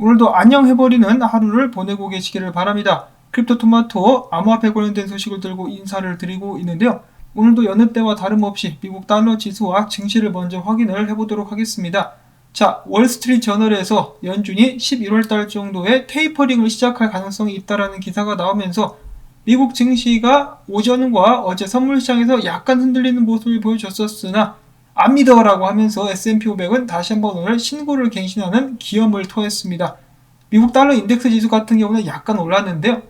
오늘도 안녕해버리는 하루를 보내고 계시기를 바랍니다. 크립토토마토 암호화폐 관련된 소식을 들고 인사를 드리고 있는데요. 오늘도 여느 때와 다름없이 미국 달러 지수와 증시를 먼저 확인을 해보도록 하겠습니다. 자, 월스트리트 저널에서 연준이 11월달 정도에 테이퍼링을 시작할 가능성이 있다는 기사가 나오면서 미국 증시가 오전과 어제 선물시장에서 약간 흔들리는 모습을 보여줬었으나 안 믿어라고 하면서 S&P 500은 다시 한번 오늘 신고를 갱신하는 기염을 토했습니다. 미국 달러 인덱스 지수 같은 경우는 약간 올랐는데요.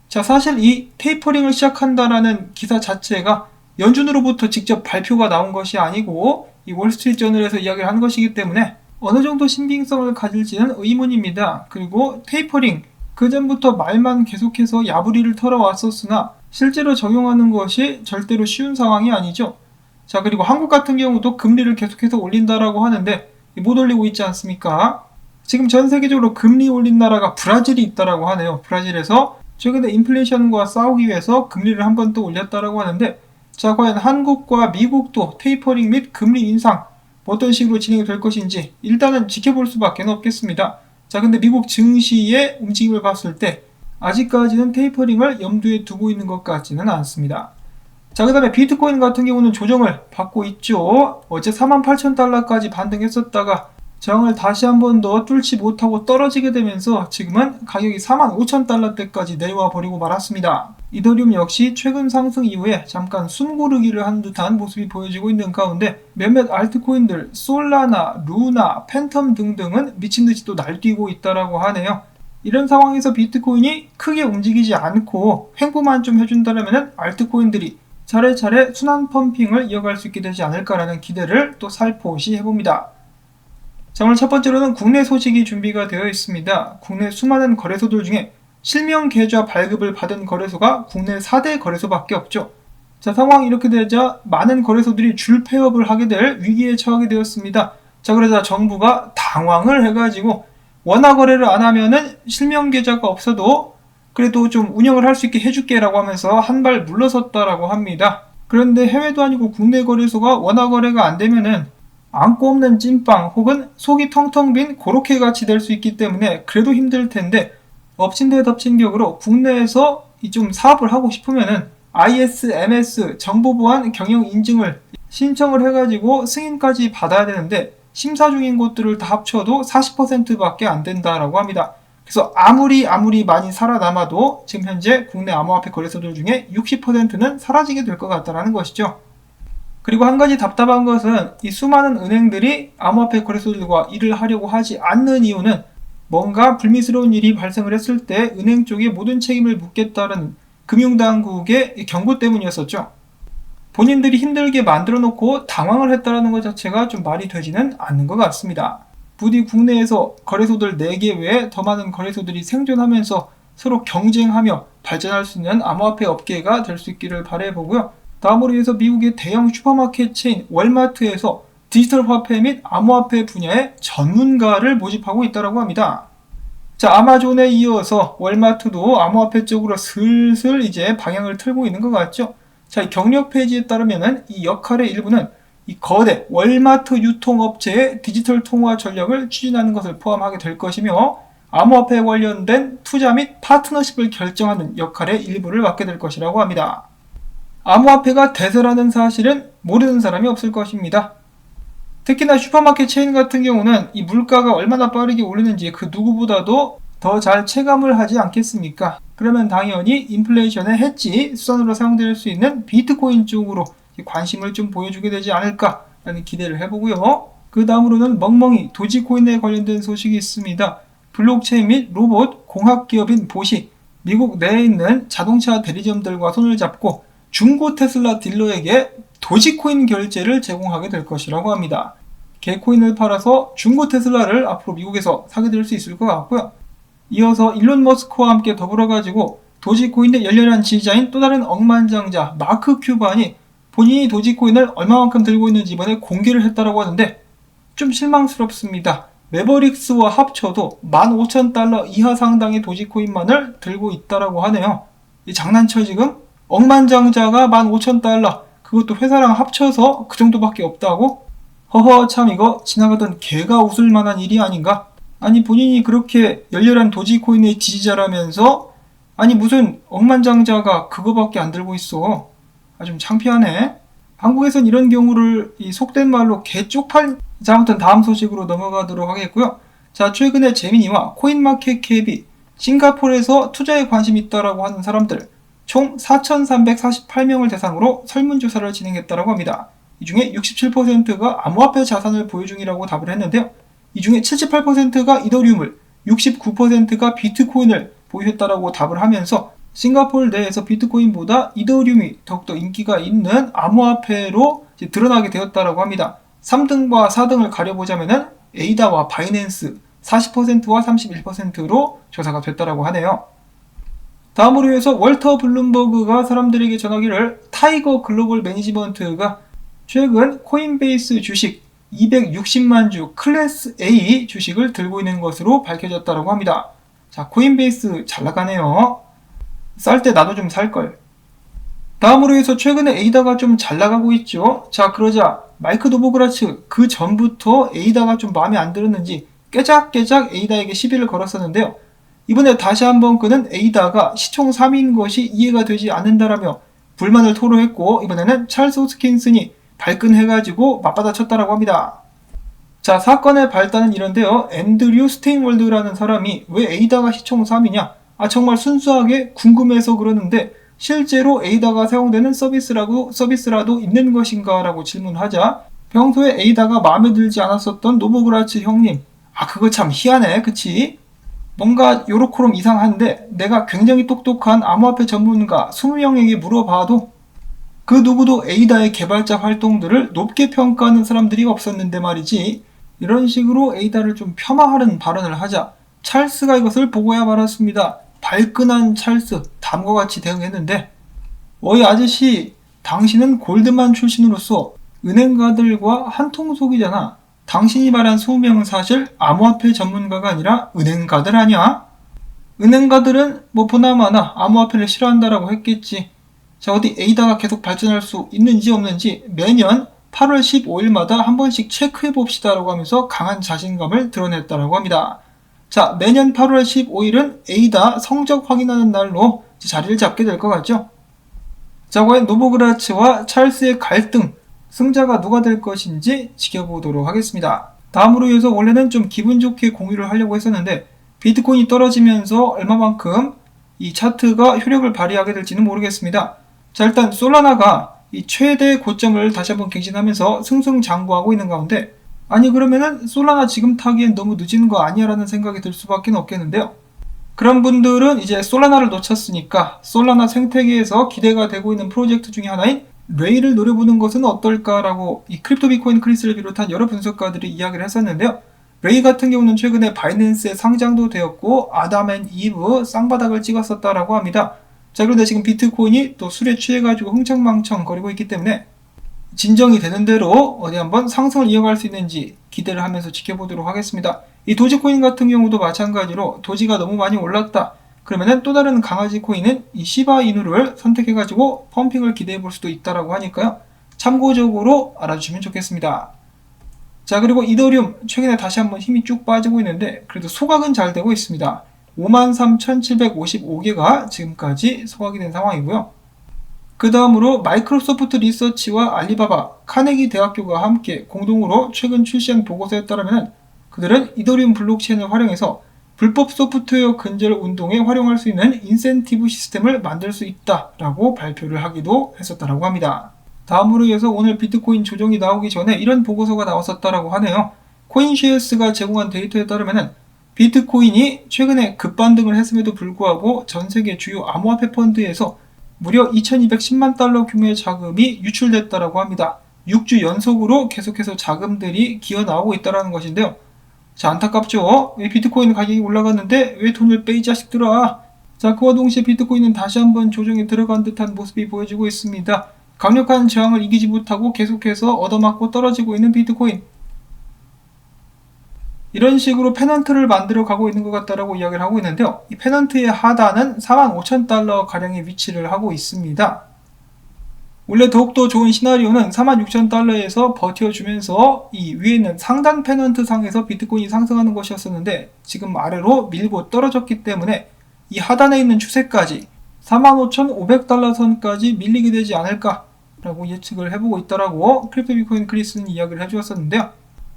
자, 사실 이 테이퍼링을 시작한다라는 기사 자체가 연준으로부터 직접 발표가 나온 것이 아니고 이 월스트리트 저널에서 이야기를 한 것이기 때문에 어느 정도 신빙성을 가질지는 의문입니다. 그리고 테이퍼링, 그 전부터 말만 계속해서 야부리를 털어왔었으나 실제로 적용하는 것이 절대로 쉬운 상황이 아니죠. 자, 그리고 한국 같은 경우도 금리를 계속해서 올린다라고 하는데 못 올리고 있지 않습니까? 지금 전 세계적으로 금리 올린 나라가 브라질이 있다라고 하네요. 브라질에서 최근에 인플레이션과 싸우기 위해서 금리를 한 번 또 올렸다라고 하는데, 자, 과연 한국과 미국도 테이퍼링 및 금리 인상 어떤 식으로 진행이 될 것인지 일단은 지켜볼 수밖에 없겠습니다. 자, 근데 미국 증시의 움직임을 봤을 때 아직까지는 테이퍼링을 염두에 두고 있는 것 같지는 않습니다. 자, 그 다음에 비트코인 같은 경우는 조정을 받고 있죠. 어제 48,000달러까지 반등했었다가 저항을 다시 한 번 더 뚫지 못하고 떨어지게 되면서 지금은 가격이 45,000달러대까지 내려와 버리고 말았습니다. 이더리움 역시 최근 상승 이후에 잠깐 숨고르기를 한 듯한 모습이 보여지고 있는 가운데 몇몇 알트코인들 솔라나, 루나, 팬텀 등등은 미친듯이 또 날뛰고 있다라고 하네요. 이런 상황에서 비트코인이 크게 움직이지 않고 횡보만 좀 해준다면 알트코인들이 차례차례 순환 펌핑을 이어갈 수 있게 되지 않을까라는 기대를 또 살포시 해봅니다. 자, 오늘 첫 번째로는 국내 소식이 준비가 되어 있습니다. 국내 수많은 거래소들 중에 실명 계좌 발급을 받은 거래소가 국내 4대 거래소밖에 없죠. 자, 상황이 이렇게 되자 많은 거래소들이 줄 폐업을 하게 될 위기에 처하게 되었습니다. 자, 그러자 정부가 당황을 해가지고 원화 거래를 안 하면은 실명 계좌가 없어도 그래도 좀 운영을 할 수 있게 해줄게 라고 하면서 한 발 물러섰다라고 합니다. 그런데 해외도 아니고 국내 거래소가 원화 거래가 안 되면은 안고 없는 찐빵 혹은 속이 텅텅 빈 고로케 같이 될 수 있기 때문에 그래도 힘들 텐데 엎친 데 덮친 격으로 국내에서 좀 사업을 하고 싶으면은 ISMS 정보보안 경영 인증을 신청을 해가지고 승인까지 받아야 되는데 심사 중인 곳들을 다 합쳐도 40%밖에 안 된다라고 합니다. 그래서 아무리 많이 살아남아도 지금 현재 국내 암호화폐 거래소들 중에 60%는 사라지게 될 것 같다는 것이죠. 그리고 한 가지 답답한 것은 이 수많은 은행들이 암호화폐 거래소들과 일을 하려고 하지 않는 이유는 뭔가 불미스러운 일이 발생을 했을 때 은행 쪽에 모든 책임을 묻겠다는 금융당국의 경고 때문이었었죠. 본인들이 힘들게 만들어 놓고 당황을 했다는 것 자체가 좀 말이 되지는 않는 것 같습니다. 부디 국내에서 거래소들 4개 외에 더 많은 거래소들이 생존하면서 서로 경쟁하며 발전할 수 있는 암호화폐 업계가 될 수 있기를 바라보고요. 다음으로 해서 미국의 대형 슈퍼마켓 체인 월마트에서 디지털 화폐 및 암호화폐 분야의 전문가를 모집하고 있다고 합니다. 자, 아마존에 이어서 월마트도 암호화폐 쪽으로 슬슬 이제 방향을 틀고 있는 것 같죠. 자, 이 경력 페이지에 따르면은 이 역할의 일부는 이 거대 월마트 유통업체의 디지털 통화 전략을 추진하는 것을 포함하게 될 것이며 암호화폐에 관련된 투자 및 파트너십을 결정하는 역할의 일부를 맡게 될 것이라고 합니다. 암호화폐가 대세라는 사실은 모르는 사람이 없을 것입니다. 특히나 슈퍼마켓 체인 같은 경우는 이 물가가 얼마나 빠르게 오르는지 그 누구보다도 더 잘 체감을 하지 않겠습니까? 그러면 당연히 인플레이션의 해지 수단으로 사용될 수 있는 비트코인 쪽으로 관심을 좀 보여주게 되지 않을까라는 기대를 해보고요. 그 다음으로는 멍멍이 도지코인에 관련된 소식이 있습니다. 블록체인 및 로봇 공학기업인 봇이 미국 내에 있는 자동차 대리점들과 손을 잡고 중고 테슬라 딜러에게 도지코인 결제를 제공하게 될 것이라고 합니다. 개코인을 팔아서 중고 테슬라를 앞으로 미국에서 사게 될 수 있을 것 같고요. 이어서 일론 머스크와 함께 더불어가지고 도지코인의 열렬한 지지자인 또 다른 억만장자 마크 큐반이 본인이 도지코인을 얼마만큼 들고 있는지 이번에 공개를 했다고 하는데 좀 실망스럽습니다. 매버릭스와 합쳐도 15,000달러 이하 상당의 도지코인만을 들고 있다고 하네요. 장난쳐 지금? 억만장자가 15,000달러, 그것도 회사랑 합쳐서 그 정도밖에 없다고? 허허, 참 이거 지나가던 개가 웃을 만한 일이 아닌가? 아니 본인이 그렇게 열렬한 도지코인의 지지자라면서 아니 무슨 억만장자가 그거밖에 안 들고 있어. 아 좀 창피하네. 한국에선 이런 경우를 이 속된 말로 개 쪽팔. 자, 아무튼 다음 소식으로 넘어가도록 하겠고요. 자, 최근에 재민이와 코인마켓캡이 싱가포르에서 투자에 관심 있다라고 하는 사람들 총 4,348명을 대상으로 설문조사를 진행했다고 합니다. 이 중에 67%가 암호화폐 자산을 보유 중이라고 답을 했는데요. 이 중에 78%가 이더리움을, 69%가 비트코인을 보유했다라고 답을 하면서 싱가포르 내에서 비트코인보다 이더리움이 더욱더 인기가 있는 암호화폐로 드러나게 되었다라고 합니다. 3등과 4등을 가려보자면은 에이다와 바이낸스 40%와 31%로 조사가 됐다라고 하네요. 다음으로 해서 월터 블룸버그가 사람들에게 전하기를 타이거 글로벌 매니지먼트가 최근 코인베이스 주식 260만 주 클래스 A 주식을 들고 있는 것으로 밝혀졌다고 합니다. 자, 코인베이스 잘 나가네요. 쌀 때 나도 좀 살걸. 다음으로 해서 최근에 에이다가 좀 잘 나가고 있죠. 자, 그러자 마이크 노보그라츠 그 전부터 에이다가 좀 마음에 안 들었는지 깨작깨작 에이다에게 시비를 걸었었는데요. 이번에 다시 한번 그는 에이다가 시총 3위인 것이 이해가 되지 않는다라며 불만을 토로했고 이번에는 찰스 호스킨슨이 발끈해가지고 맞받아쳤다라고 합니다. 자, 사건의 발단은 이런데요. 앤드류 스테인월드라는 사람이 왜 에이다가 시총 3위냐? 아, 정말 순수하게 궁금해서 그러는데 실제로 에이다가 사용되는 서비스라도 있는 것인가? 라고 질문하자 평소에 에이다가 마음에 들지 않았었던 노보그라츠 형님, 아, 그거 참 희한해, 그치? 뭔가 요렇게럼 이상한데 내가 굉장히 똑똑한 암호화폐 전문가 20명에게 물어봐도 그 누구도 에이다의 개발자 활동들을 높게 평가하는 사람들이 없었는데 말이지. 이런 식으로 에이다를 좀 폄하하는 발언을 하자 찰스가 이것을 보고야 말았습니다. 발끈한 찰스, 다음과 같이 대응했는데 어이 아저씨, 당신은 골드만 출신으로서 은행가들과 한통속이잖아. 당신이 말한 20명은 사실 암호화폐 전문가가 아니라 은행가들 아니야? 은행가들은 뭐 보나마나 암호화폐를 싫어한다라고 했겠지. 자, 어디 에이다가 계속 발전할 수 있는지 없는지 매년 8월 15일마다 한 번씩 체크해 봅시다라고 하면서 강한 자신감을 드러냈다라고 합니다. 자, 매년 8월 15일은 에이다 성적 확인하는 날로 자리를 잡게 될 것 같죠? 자, 과연 노보그라츠와 찰스의 갈등, 승자가 누가 될 것인지 지켜보도록 하겠습니다. 다음으로 해서 원래는 좀 기분 좋게 공유를 하려고 했었는데 비트코인이 떨어지면서 얼마만큼 이 차트가 효력을 발휘하게 될지는 모르겠습니다. 자, 일단 솔라나가 이 최대 고점을 다시 한번 갱신하면서 승승장구하고 있는 가운데 아니 그러면은 솔라나 지금 타기엔 너무 늦은 거 아니야 라는 생각이 들 수밖에 없겠는데요. 그런 분들은 이제 솔라나를 놓쳤으니까 솔라나 생태계에서 기대가 되고 있는 프로젝트 중에 하나인 레이를 노려보는 것은 어떨까라고 이 크립토 비트코인 크리스를 비롯한 여러 분석가들이 이야기를 했었는데요. 레이 같은 경우는 최근에 바이낸스에 상장도 되었고 아담 앤 이브 쌍바닥을 찍었었다라고 합니다. 자, 그런데 지금 비트코인이 또 술에 취해가지고 흥청망청 거리고 있기 때문에 진정이 되는 대로 어디 한번 상승을 이어갈 수 있는지 기대를 하면서 지켜보도록 하겠습니다. 이 도지코인 같은 경우도 마찬가지로 도지가 너무 많이 올랐다. 그러면은 또 다른 강아지 코인은 이 시바이누를 선택해가지고 펌핑을 기대해 볼 수도 있다라고 하니까요. 참고적으로 알아주시면 좋겠습니다. 자, 그리고 이더리움 최근에 다시 한번 힘이 쭉 빠지고 있는데 그래도 소각은 잘 되고 있습니다. 53,755개가 지금까지 소각이 된 상황이고요. 그 다음으로 마이크로소프트 리서치와 알리바바, 카네기 대학교가 함께 공동으로 최근 출시한 보고서에 따르면 그들은 이더리움 블록체인을 활용해서 불법 소프트웨어 근절 운동에 활용할 수 있는 인센티브 시스템을 만들 수 있다라고 발표를 하기도 했었다라고 합니다. 다음으로 해서 오늘 비트코인 조정이 나오기 전에 이런 보고서가 나왔었다라고 하네요. 코인쉐어스가 제공한 데이터에 따르면 비트코인이 최근에 급반등을 했음에도 불구하고 전 세계 주요 암호화폐 펀드에서 무려 2210만 달러 규모의 자금이 유출됐다라고 합니다. 6주 연속으로 계속해서 자금들이 기어 나오고 있다는 것인데요. 자, 안타깝죠? 왜 비트코인 가격이 올라갔는데 왜 돈을 빼 이 자식들아? 자, 그와 동시에 비트코인은 다시 한번 조정에 들어간 듯한 모습이 보여지고 있습니다. 강력한 저항을 이기지 못하고 계속해서 얻어맞고 떨어지고 있는 비트코인. 이런 식으로 페넌트를 만들어 가고 있는 것 같다라고 이야기를 하고 있는데요. 이 페넌트의 하단은 45,000달러 가량의 위치를 하고 있습니다. 원래 더욱더 좋은 시나리오는 46,000달러에서 버텨주면서 이 위에 있는 상단 페넌트 상에서 비트코인이 상승하는 것이었었는데 지금 아래로 밀고 떨어졌기 때문에 이 하단에 있는 추세까지 45,500달러 선까지 밀리게 되지 않을까라고 예측을 해보고 있다라고 크립토 비트코인 크리스는 이야기를 해주었었는데요.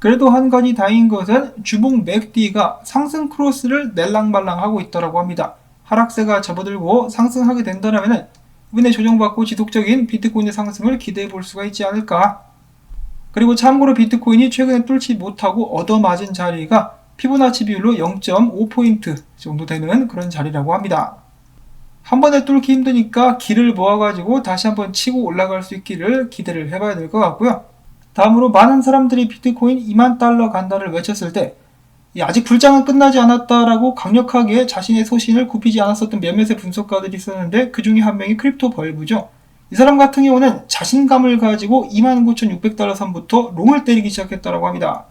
그래도 한 가지 다행인 것은 주봉 맥디가 상승 크로스를 낼랑말랑하고 있다라고 합니다. 하락세가 접어들고 상승하게 된다면 이번에 조정받고 지속적인 비트코인의 상승을 기대해 볼 수가 있지 않을까. 그리고 참고로 비트코인이 최근에 뚫지 못하고 얻어맞은 자리가 피보나치 비율로 0.5포인트 정도 되는 그런 자리라고 합니다. 한 번에 뚫기 힘드니까 길을 모아가지고 다시 한번 치고 올라갈 수 있기를 기대를 해봐야 될 것 같고요. 다음으로 많은 사람들이 비트코인 2만 달러 간다를 외쳤을 때 아직 불장은 끝나지 않았다라고 강력하게 자신의 소신을 굽히지 않았었던 몇몇의 분석가들이 있었는데 그 중에 한 명이 크립토 벌브죠. 이 사람 같은 경우는 자신감을 가지고 29,600달러 선부터 롱을 때리기 시작했다고 합니다.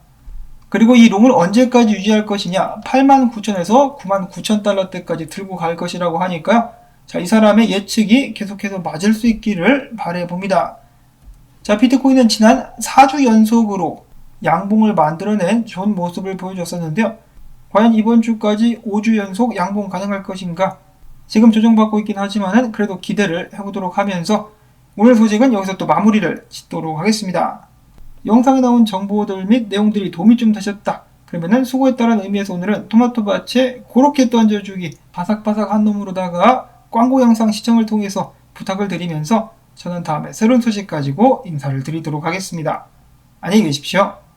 그리고 이 롱을 언제까지 유지할 것이냐 89,000에서 99,000달러대까지 들고 갈 것이라고 하니까요. 자, 이 사람의 예측이 계속해서 맞을 수 있기를 바라봅니다. 자, 비트코인은 지난 4주 연속으로 양봉을 만들어낸 좋은 모습을 보여줬었는데요. 과연 이번 주까지 5주 연속 양봉 가능할 것인가? 지금 조정받고 있긴 하지만 그래도 기대를 해보도록 하면서 오늘 소식은 여기서 또 마무리를 짓도록 하겠습니다. 영상에 나온 정보들 및 내용들이 도움이 좀 되셨다. 그러면은 수고했다는 의미에서 오늘은 토마토밭에 그렇게 던져주기 바삭바삭한 놈으로다가 광고 영상 시청을 통해서 부탁을 드리면서 저는 다음에 새로운 소식 가지고 인사를 드리도록 하겠습니다. 안녕히 계십시오.